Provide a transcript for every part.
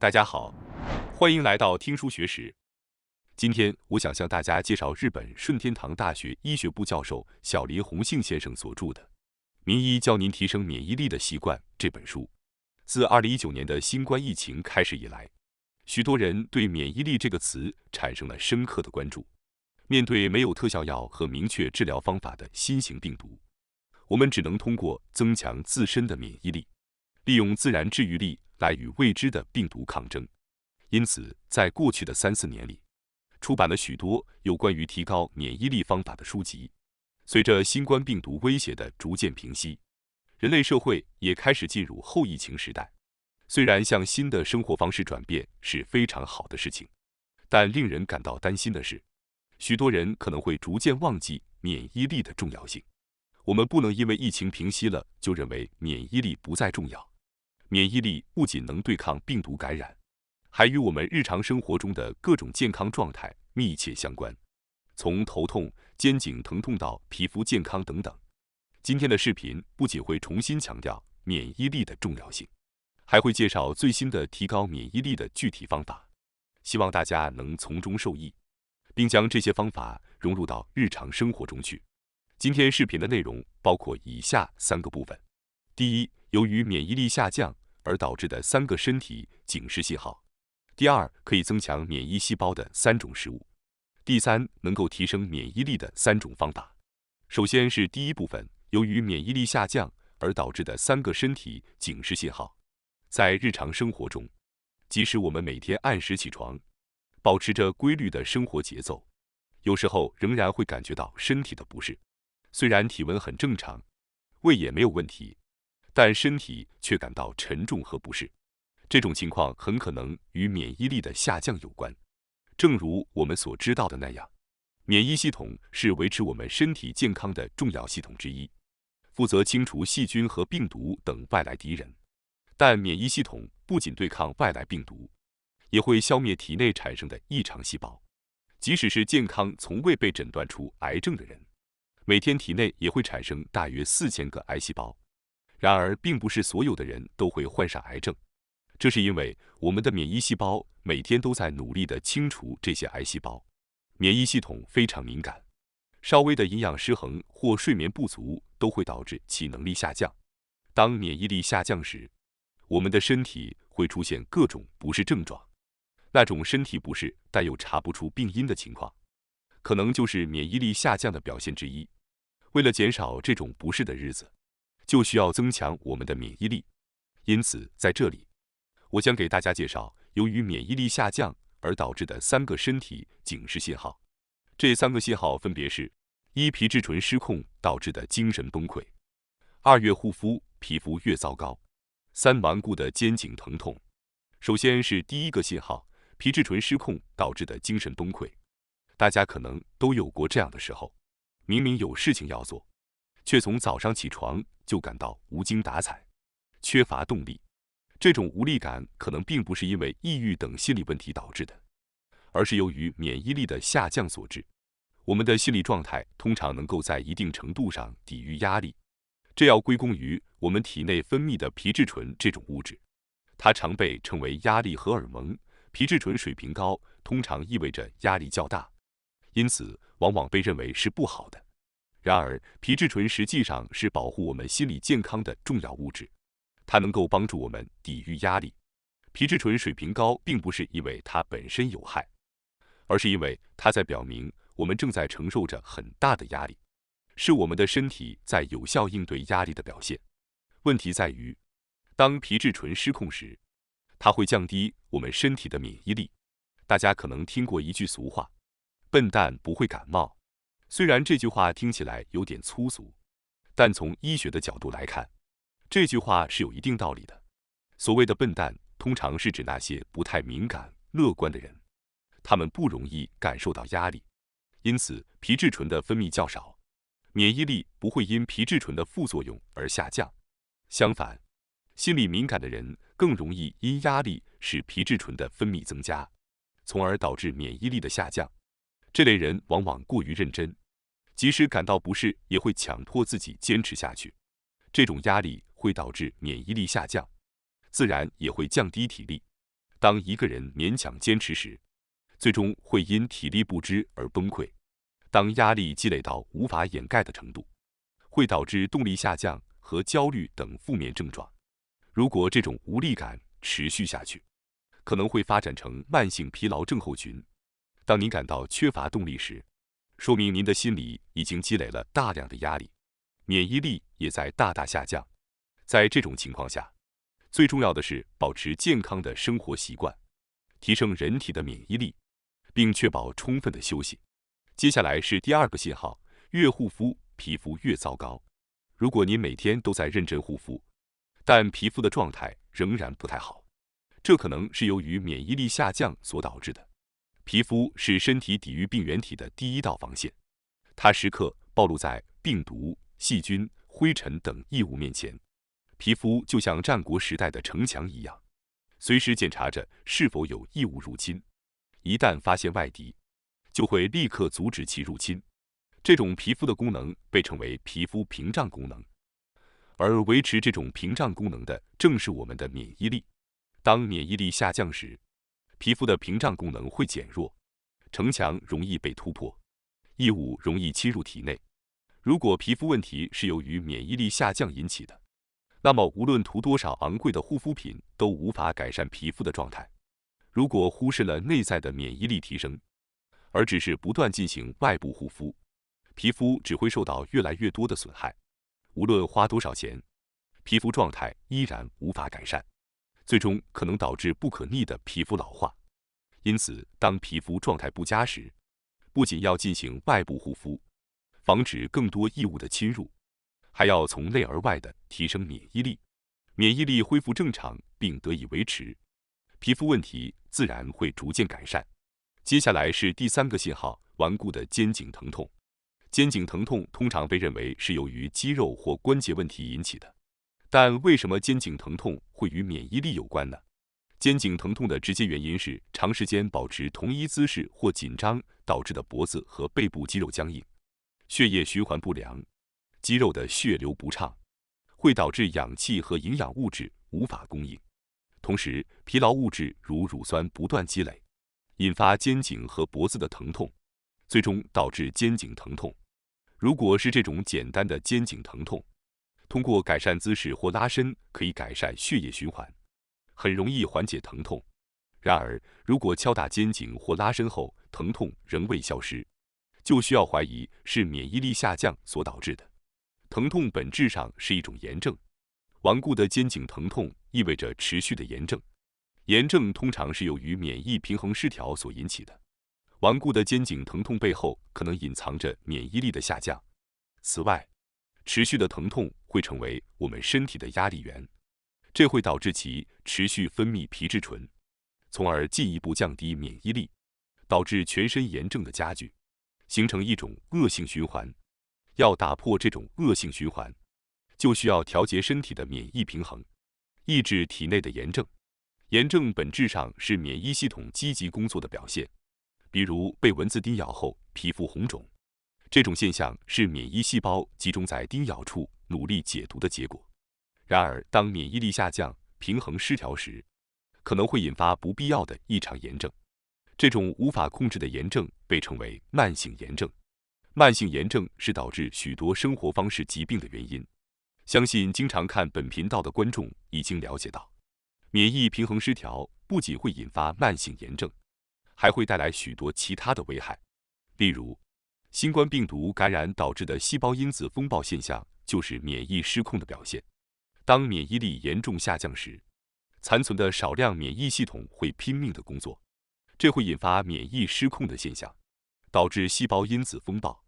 大家好，欢迎来到听书学史。今天我想向大家介绍日本顺天堂大学医学部教授小林弘幸先生所著的《名医教您提升免疫力的习惯》这本书。自2019年的新冠疫情开始以来，许多人对免疫力这个词产生了深刻的关注。面对没有特效药和明确治疗方法的新型病毒，我们只能通过增强自身的免疫力，利用自然治愈力来与未知的病毒抗争。因此，在过去的3-4年里，出版了许多有关于提高免疫力方法的书籍。随着新冠病毒威胁的逐渐平息，人类社会也开始进入后疫情时代。虽然向新的生活方式转变是非常好的事情，但令人感到担心的是，许多人可能会逐渐忘记免疫力的重要性。我们不能因为疫情平息了就认为免疫力不再重要。免疫力不仅能对抗病毒感染，还与我们日常生活中的各种健康状态密切相关，从头痛、肩颈疼痛到皮肤健康等等。今天的视频不仅会重新强调免疫力的重要性，还会介绍最新的提高免疫力的具体方法，希望大家能从中受益，并将这些方法融入到日常生活中去。今天视频的内容包括以下3个部分：第一，由于免疫力下降而导致的3个身体警示信号；第二，可以增强免疫细胞的3种食物；第三，能够提升免疫力的3种方法。首先是第一部分，由于免疫力下降而导致的3个身体警示信号。在日常生活中，即使我们每天按时起床，保持着规律的生活节奏，有时候仍然会感觉到身体的不适。虽然体温很正常，胃也没有问题，但身体却感到沉重和不适。这种情况很可能与免疫力的下降有关。正如我们所知道的那样，免疫系统是维持我们身体健康的重要系统之一，负责清除细菌和病毒等外来敌人。但免疫系统不仅对抗外来病毒，也会消灭体内产生的异常细胞。即使是健康从未被诊断出癌症的人，每天体内也会产生大约4000个癌细胞。然而，并不是所有的人都会患上癌症，这是因为我们的免疫细胞每天都在努力地清除这些癌细胞。免疫系统非常敏感，稍微的营养失衡或睡眠不足都会导致其能力下降。当免疫力下降时，我们的身体会出现各种不适症状，那种身体不适但又查不出病因的情况，可能就是免疫力下降的表现之一。为了减少这种不适的日子，就需要增强我们的免疫力。因此，在这里，我将给大家介绍由于免疫力下降而导致的3个身体警示信号。这3个信号分别是：1. 皮质醇失控导致的精神崩溃；2. 越护肤，皮肤越糟糕；3. 顽固的肩颈疼痛。首先是第一个信号，皮质醇失控导致的精神崩溃。大家可能都有过这样的时候，明明有事情要做，却从早上起床就感到无精打采，缺乏动力。这种无力感可能并不是因为抑郁等心理问题导致的，而是由于免疫力的下降所致。我们的心理状态通常能够在一定程度上抵御压力，这要归功于我们体内分泌的皮质醇这种物质。它常被称为压力荷尔蒙，皮质醇水平高通常意味着压力较大，因此往往被认为是不好的。然而，皮质醇实际上是保护我们心理健康的重要物质，它能够帮助我们抵御压力。皮质醇水平高并不是因为它本身有害，而是因为它在表明我们正在承受着很大的压力，是我们的身体在有效应对压力的表现。问题在于，当皮质醇失控时，它会降低我们身体的免疫力。大家可能听过一句俗话：笨蛋不会感冒。虽然这句话听起来有点粗俗，但从医学的角度来看，这句话是有一定道理的。所谓的笨蛋，通常是指那些不太敏感、乐观的人，他们不容易感受到压力，因此皮质醇的分泌较少，免疫力不会因皮质醇的副作用而下降。相反，心理敏感的人更容易因压力使皮质醇的分泌增加，从而导致免疫力的下降。这类人往往过于认真，即使感到不适，也会强迫自己坚持下去。这种压力会导致免疫力下降，自然也会降低体力。当一个人勉强坚持时，最终会因体力不支而崩溃。当压力积累到无法掩盖的程度，会导致动力下降和焦虑等负面症状。如果这种无力感持续下去，可能会发展成慢性疲劳症候群。当您感到缺乏动力时，说明您的心里已经积累了大量的压力，免疫力也在大大下降。在这种情况下，最重要的是保持健康的生活习惯，提升人体的免疫力，并确保充分的休息。接下来是第二个信号，越护肤，皮肤越糟糕。如果您每天都在认真护肤，但皮肤的状态仍然不太好，这可能是由于免疫力下降所导致的。皮肤是身体抵御病原体的第一道防线，它时刻暴露在病毒、细菌、灰尘等异物面前。皮肤就像战国时代的城墙一样，随时检查着是否有异物入侵。一旦发现外敌，就会立刻阻止其入侵。这种皮肤的功能被称为皮肤屏障功能，而维持这种屏障功能的正是我们的免疫力。当免疫力下降时，皮肤的屏障功能会减弱，城墙容易被突破，异物容易侵入体内。如果皮肤问题是由于免疫力下降引起的，那么无论涂多少昂贵的护肤品都无法改善皮肤的状态。如果忽视了内在的免疫力提升，而只是不断进行外部护肤，皮肤只会受到越来越多的损害。无论花多少钱，皮肤状态依然无法改善，最终可能导致不可逆的皮肤老化。因此，当皮肤状态不佳时，不仅要进行外部护肤，防止更多异物的侵入，还要从内而外的提升免疫力。免疫力恢复正常并得以维持，皮肤问题自然会逐渐改善。接下来是第三个信号，顽固的肩颈疼痛。肩颈疼痛通常被认为是由于肌肉或关节问题引起的，但为什么肩颈疼痛会与免疫力有关呢？肩颈疼痛的直接原因是长时间保持同一姿势或紧张导致的脖子和背部肌肉僵硬，血液循环不良，肌肉的血流不畅，会导致氧气和营养物质无法供应。同时，疲劳物质如乳酸不断积累，引发肩颈和脖子的疼痛，最终导致肩颈疼痛。如果是这种简单的肩颈疼痛，通过改善姿势或拉伸可以改善血液循环，很容易缓解疼痛。然而，如果敲打肩颈或拉伸后疼痛仍未消失，就需要怀疑是免疫力下降所导致的。疼痛本质上是一种炎症，顽固的肩颈疼痛意味着持续的炎症。炎症通常是由于免疫平衡失调所引起的。顽固的肩颈疼痛背后可能隐藏着免疫力的下降。此外，持续的疼痛会成为我们身体的压力源，这会导致其持续分泌皮质醇，从而进一步降低免疫力，导致全身炎症的加剧，形成一种恶性循环。要打破这种恶性循环，就需要调节身体的免疫平衡，抑制体内的炎症。炎症本质上是免疫系统积极工作的表现，比如被蚊子叮咬后皮肤红肿，这种现象是免疫细胞集中在叮咬处努力解毒的结果。然而，当免疫力下降、平衡失调时，可能会引发不必要的异常炎症。这种无法控制的炎症被称为慢性炎症。慢性炎症是导致许多生活方式疾病的原因。相信经常看本频道的观众已经了解到，免疫平衡失调不仅会引发慢性炎症，还会带来许多其他的危害。例如，新冠病毒感染导致的细胞因子风暴现象就是免疫失控的表现。当免疫力严重下降时，残存的少量免疫系统会拼命的工作，这会引发免疫失控的现象，导致细胞因子风暴，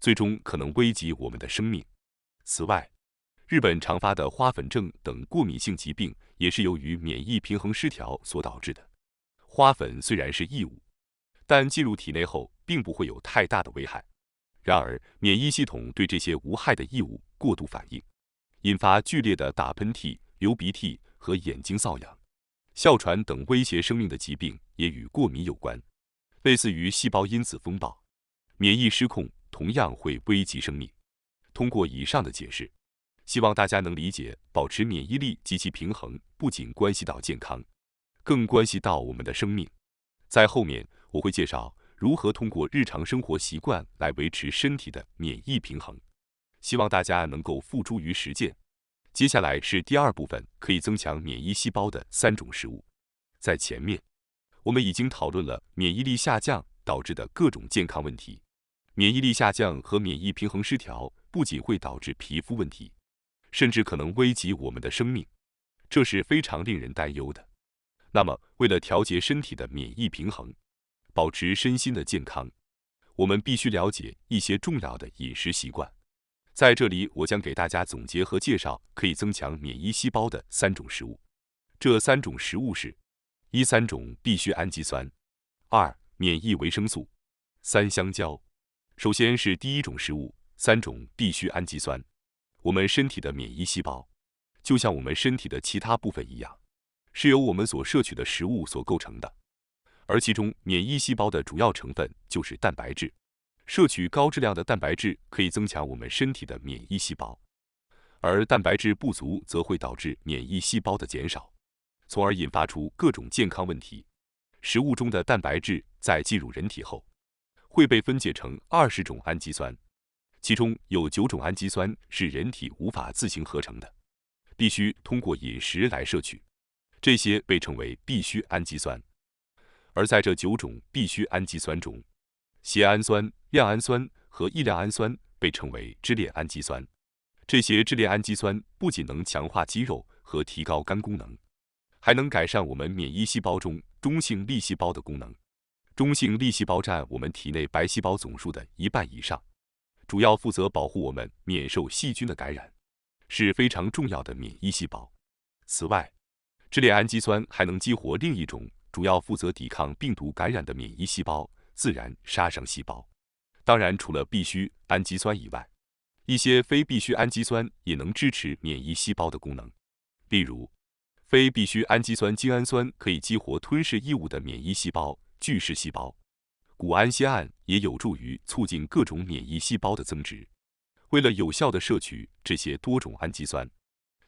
最终可能危及我们的生命。此外，日本常发的花粉症等过敏性疾病也是由于免疫平衡失调所导致的。花粉虽然是异物，但进入体内后并不会有太大的危害。然而，免疫系统对这些无害的异物过度反应，引发剧烈的打喷嚏、流鼻涕和眼睛瘙痒、哮喘等威胁生命的疾病也与过敏有关。类似于细胞因子风暴，免疫失控同样会危及生命。通过以上的解释，希望大家能理解，保持免疫力及其平衡不仅关系到健康，更关系到我们的生命。在后面我会介绍如何通过日常生活习惯来维持身体的免疫平衡，希望大家能够付诸于实践。接下来是第二部分，可以增强免疫细胞的3种食物。在前面，我们已经讨论了免疫力下降导致的各种健康问题。免疫力下降和免疫平衡失调不仅会导致皮肤问题，甚至可能危及我们的生命，这是非常令人担忧的。那么，为了调节身体的免疫平衡，保持身心的健康，我们必须了解一些重要的饮食习惯。在这里，我将给大家总结和介绍可以增强免疫细胞的3种食物。这3种食物是：1. 3种必需氨基酸；2. 免疫维生素；3. 香蕉。首先是第一种食物，3种必需氨基酸。我们身体的免疫细胞，就像我们身体的其他部分一样，是由我们所摄取的食物所构成的，而其中免疫细胞的主要成分就是蛋白质。摄取高质量的蛋白质可以增强我们身体的免疫细胞，而蛋白质不足则会导致免疫细胞的减少，从而引发出各种健康问题。食物中的蛋白质在进入人体后，会被分解成20种氨基酸，其中有9种氨基酸是人体无法自行合成的，必须通过饮食来摄取，这些被称为必需氨基酸。而在这9种必需氨基酸中，缬氨酸、亮氨酸和异亮氨酸被称为支链氨基酸。这些支链氨基酸不仅能强化肌肉和提高肝功能，还能改善我们免疫细胞中中性粒细胞的功能。中性粒细胞占我们体内白细胞总数的1半以上，主要负责保护我们免受细菌的感染，是非常重要的免疫细胞。此外，支链氨基酸还能激活另一种主要负责抵抗病毒感染的免疫细胞——自然杀伤细胞。当然，除了必需氨基酸以外，一些非必需氨基酸也能支持免疫细胞的功能。例如，非必需氨基酸精氨酸可以激活吞噬异物的免疫细胞巨噬细胞，谷氨酰胺也有助于促进各种免疫细胞的增殖。为了有效地摄取这些多种氨基酸，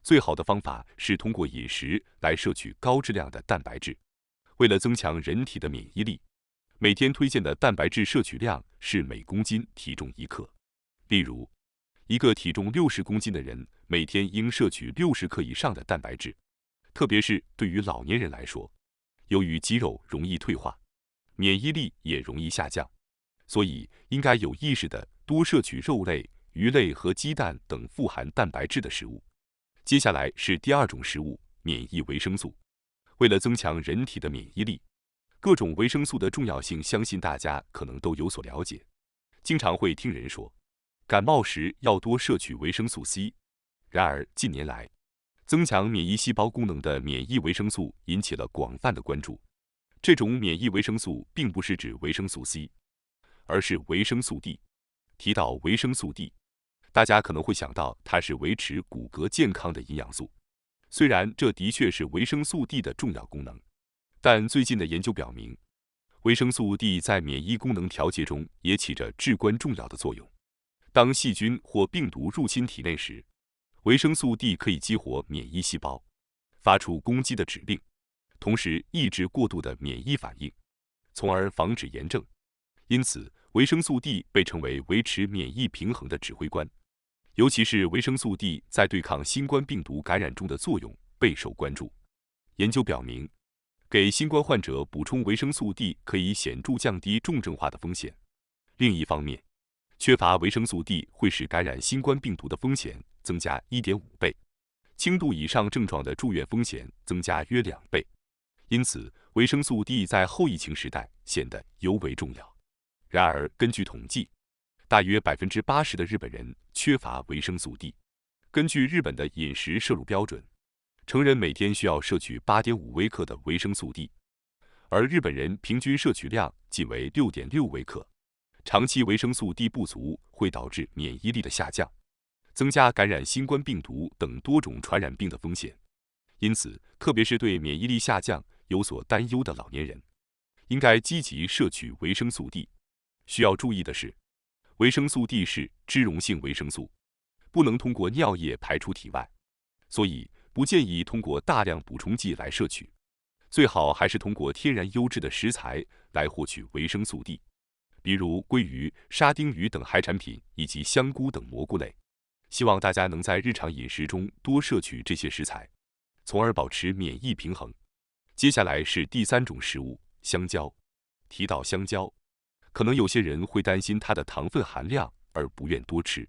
最好的方法是通过饮食来摄取高质量的蛋白质。为了增强人体的免疫力，每天推荐的蛋白质摄取量是每公斤体重1克。例如，一个体重60公斤的人每天应摄取60克以上的蛋白质。特别是对于老年人来说，由于肌肉容易退化，免疫力也容易下降，所以应该有意识地多摄取肉类、鱼类和鸡蛋等富含蛋白质的食物。接下来是第2种食物——免疫维生素。为了增强人体的免疫力，各种维生素的重要性相信大家可能都有所了解。经常会听人说，感冒时要多摄取维生素 C。然而近年来，增强免疫细胞功能的免疫维生素引起了广泛的关注。这种免疫维生素并不是指维生素 C， 而是维生素 D。提到维生素 D， 大家可能会想到它是维持骨骼健康的营养素。虽然这的确是维生素 D 的重要功能，但最近的研究表明，维生素 D 在免疫功能调节中也起着至关重要的作用。当细菌或病毒入侵体内时，维生素 D 可以激活免疫细胞，发出攻击的指令，同时抑制过度的免疫反应，从而防止炎症。因此，维生素 D 被称为维持免疫平衡的指挥官。尤其是维生素 D 在对抗新冠病毒感染中的作用备受关注。研究表明，给新冠患者补充维生素 D 可以显著降低重症化的风险。另一方面，缺乏维生素 D 会使感染新冠病毒的风险增加 1.5 倍，轻度以上症状的住院风险增加约2倍。因此，维生素 D 在后疫情时代显得尤为重要。然而，根据统计，大约 80% 的日本人缺乏维生素 D。根据日本的饮食摄入标准，成人每天需要摄取 8.5 微克的维生素 D， 而日本人平均摄取量仅为 6.6 微克。长期维生素 D 不足会导致免疫力的下降，增加感染新冠病毒等多种传染病的风险。因此，特别是对免疫力下降有所担忧的老年人，应该积极摄取维生素 D。需要注意的是，维生素 D 是脂溶性维生素，不能通过尿液排出体外，所以不建议通过大量补充剂来摄取。最好还是通过天然优质的食材来获取维生素 D， 比如鲑鱼、沙丁鱼等海产品以及香菇等蘑菇类。希望大家能在日常饮食中多摄取这些食材，从而保持免疫平衡。接下来是第3种食物，香蕉。提到香蕉，可能有些人会担心它的糖分含量而不愿多吃，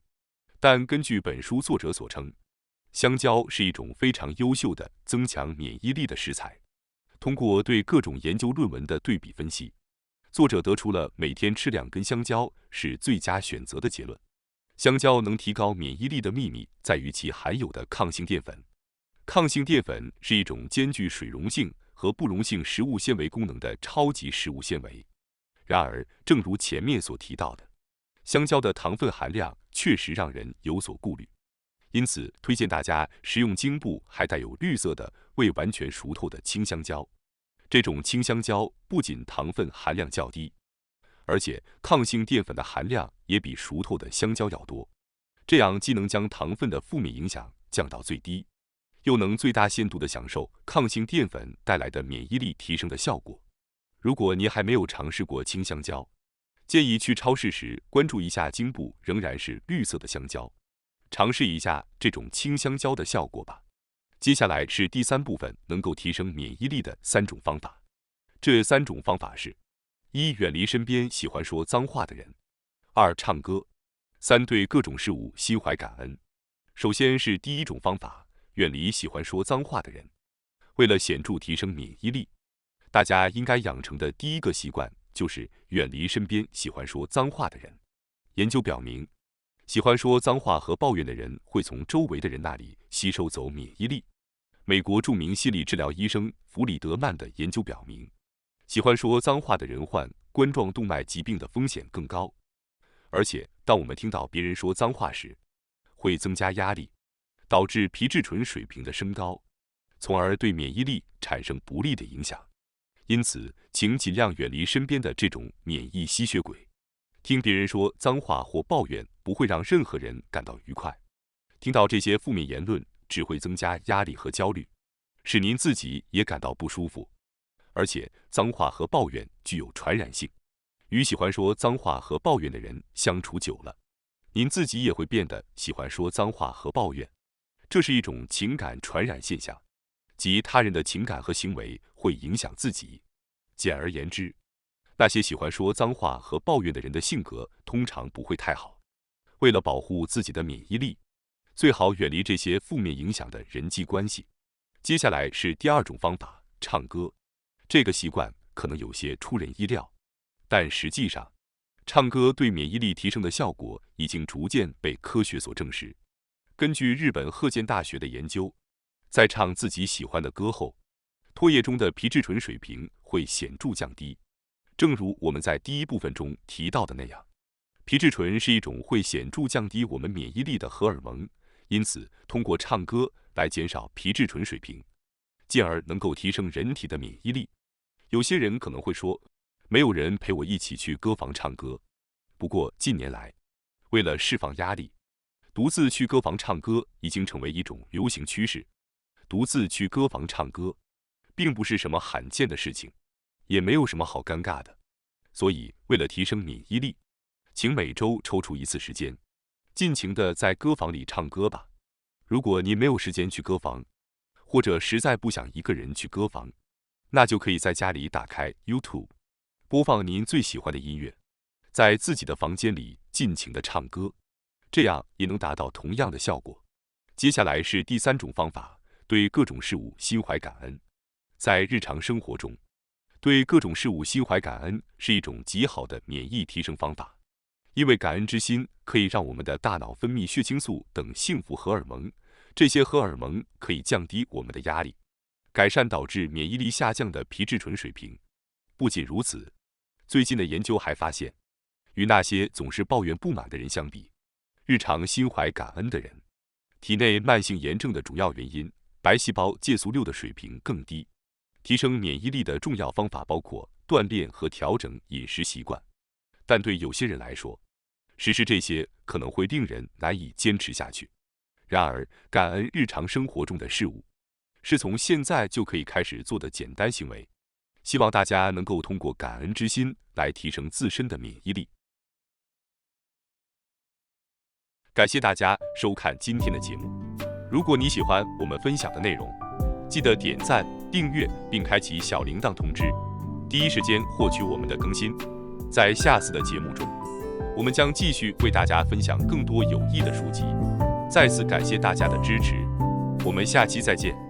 但根据本书作者所称，香蕉是一种非常优秀的增强免疫力的食材。通过对各种研究论文的对比分析，作者得出了每天吃2根香蕉是最佳选择的结论。香蕉能提高免疫力的秘密在于其含有的抗性淀粉。抗性淀粉是一种兼具水溶性和不溶性食物纤维功能的超级食物纤维。然而，正如前面所提到的，香蕉的糖分含量确实让人有所顾虑，因此推荐大家食用茎部还带有绿色的未完全熟透的青香蕉。这种青香蕉不仅糖分含量较低，而且抗性淀粉的含量也比熟透的香蕉要多，这样既能将糖分的负面影响降到最低，又能最大限度地享受抗性淀粉带来的免疫力提升的效果。如果您还没有尝试过青香蕉，建议去超市时关注一下茎部仍然是绿色的香蕉，尝试一下这种青香蕉的效果吧。接下来是第3部分，能够提升免疫力的3种方法。这3种方法是：1. 远离身边喜欢说脏话的人； 2. 唱歌； 3. 对各种事物心怀感恩。首先是第1种方法，远离喜欢说脏话的人。为了显著提升免疫力，大家应该养成的第1个习惯就是远离身边喜欢说脏话的人。研究表明，喜欢说脏话和抱怨的人会从周围的人那里吸收走免疫力。美国著名心理治疗医生弗里德曼的研究表明，喜欢说脏话的人患冠状动脉疾病的风险更高。而且，当我们听到别人说脏话时，会增加压力，导致皮质醇水平的升高，从而对免疫力产生不利的影响。因此，请尽量远离身边的这种免疫吸血鬼。听别人说脏话或抱怨不会让任何人感到愉快，听到这些负面言论只会增加压力和焦虑，使您自己也感到不舒服。而且，脏话和抱怨具有传染性，与喜欢说脏话和抱怨的人相处久了，您自己也会变得喜欢说脏话和抱怨。这是一种情感传染现象，即他人的情感和行为会影响自己。简而言之，那些喜欢说脏话和抱怨的人的性格通常不会太好。为了保护自己的免疫力，最好远离这些负面影响的人际关系。接下来是第2种方法，唱歌。这个习惯可能有些出人意料，但实际上，唱歌对免疫力提升的效果已经逐渐被科学所证实。根据日本鹤见大学的研究，在唱自己喜欢的歌后，唾液中的皮质醇水平会显著降低。正如我们在第1部分中提到的那样，皮质醇是一种会显著降低我们免疫力的荷尔蒙，因此通过唱歌来减少皮质醇水平，进而能够提升人体的免疫力。有些人可能会说，没有人陪我一起去歌房唱歌。不过近年来，为了释放压力，独自去歌房唱歌已经成为一种流行趋势。独自去歌房唱歌，并不是什么罕见的事情，也没有什么好尴尬的。所以，为了提升免疫力，请每周抽出1次时间，尽情地在歌房里唱歌吧。如果您没有时间去歌房，或者实在不想一个人去歌房，那就可以在家里打开 YouTube， 播放您最喜欢的音乐，在自己的房间里尽情地唱歌，这样也能达到同样的效果。接下来是第3种方法，对各种事物心怀感恩。在日常生活中，对各种事物心怀感恩是一种极好的免疫提升方法，因为感恩之心可以让我们的大脑分泌血清素等幸福荷尔蒙，这些荷尔蒙可以降低我们的压力，改善导致免疫力下降的皮质醇水平。不仅如此，最近的研究还发现，与那些总是抱怨不满的人相比，日常心怀感恩的人，体内慢性炎症的主要原因白细胞介素6的水平更低。提升免疫力的重要方法包括锻炼和调整饮食习惯，但对有些人来说，实施这些可能会令人难以坚持下去。然而，感恩日常生活中的事物，是从现在就可以开始做的简单行为。希望大家能够通过感恩之心来提升自身的免疫力。感谢大家收看今天的节目。如果你喜欢我们分享的内容，记得点赞、订阅并开启小铃铛通知，第一时间获取我们的更新。在下次的节目中，我们将继续为大家分享更多有益的书籍。再次感谢大家的支持，我们下期再见。